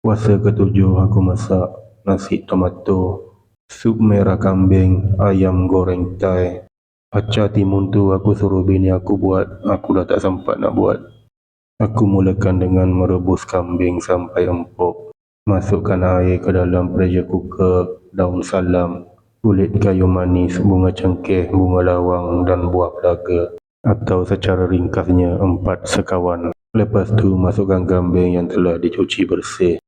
Puasa ketujuh aku masak nasi tomato, sup merah kambing, ayam goreng thai. Acar timun tu aku suruh bini aku buat, aku dah tak sempat nak buat. Aku mulakan dengan merebus kambing sampai empuk. Masukkan air ke dalam pressure cooker, daun salam, kulit kayu manis, bunga cengkeh, bunga lawang dan buah pelaga, atau secara ringkasnya 4 sekawan. Lepas tu masukkan kambing yang telah dicuci bersih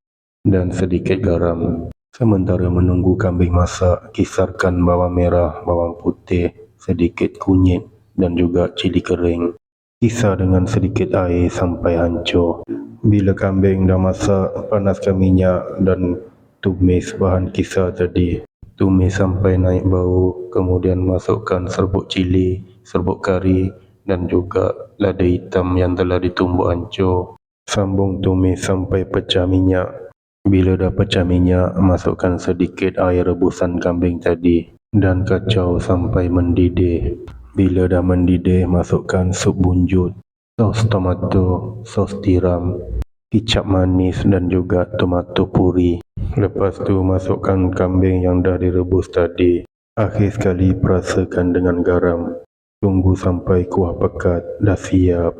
dan sedikit garam. Sementara menunggu kambing masak, kisarkan bawang merah, bawang putih, sedikit kunyit dan juga cili kering. Kisar dengan sedikit air sampai hancur. Bila kambing dah masak, panaskan minyak dan tumis bahan kisar tadi. Tumis sampai naik bau, kemudian masukkan serbuk cili, serbuk kari dan juga lada hitam yang telah ditumbuk hancur. Sambung tumis sampai pecah minyak. Bila dah pecah minyak, masukkan sedikit air rebusan kambing tadi dan kacau sampai mendidih. Bila dah mendidih, masukkan sup bunjut, sos tomato, sos tiram, kicap manis dan juga tomato puri. Lepas tu masukkan kambing yang dah direbus tadi. Akhir sekali perasakan dengan garam. Tunggu sampai kuah pekat, dah siap.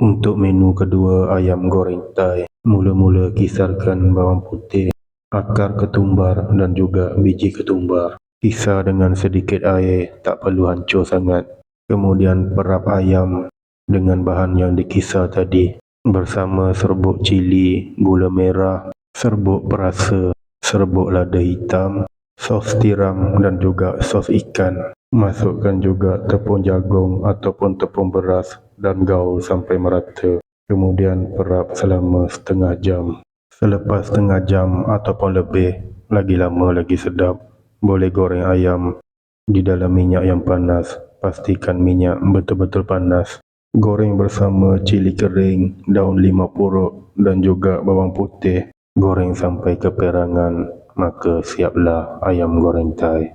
Untuk menu kedua, ayam goreng thai. Mula-mula kisarkan bawang putih, akar ketumbar dan juga biji ketumbar. Kisar dengan sedikit air, tak perlu hancur sangat. Kemudian perap ayam dengan bahan yang dikisar tadi bersama serbuk cili, gula merah, serbuk perasa, serbuk lada hitam, sos tiram dan juga sos ikan. Masukkan juga tepung jagung ataupun tepung beras dan gaul sampai merata. Kemudian perap selama setengah jam. Selepas setengah jam ataupun lebih, lagi lama lagi sedap, boleh goreng ayam di dalam minyak yang panas. Pastikan minyak betul-betul panas. Goreng bersama cili kering, daun lima puruk dan juga bawang putih. Goreng sampai keperangan, maka siaplah ayam goreng thai.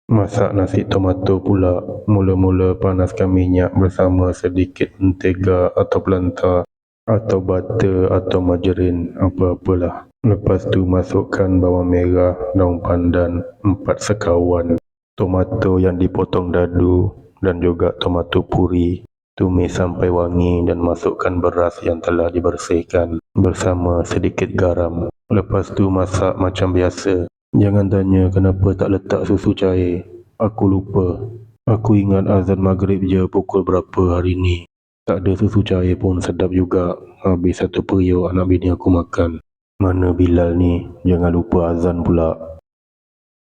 Masak nasi tomato pula. Mula-mula panaskan minyak bersama sedikit mentega atau pelantar atau butter atau margarin, apa-apalah. Lepas tu masukkan bawang merah, daun pandan, 4 sekawan, tomato yang dipotong dadu dan juga tomato puri. Tumis sampai wangi dan masukkan beras yang telah dibersihkan bersama sedikit garam. Lepas tu masak macam biasa. Jangan tanya kenapa tak letak susu cair. Aku lupa. Aku ingat azan maghrib je pukul berapa hari ni. Tak ada susu cair pun sedap juga. Habis satu periuk anak bini aku makan. Mana Bilal ni? Jangan lupa azan pula.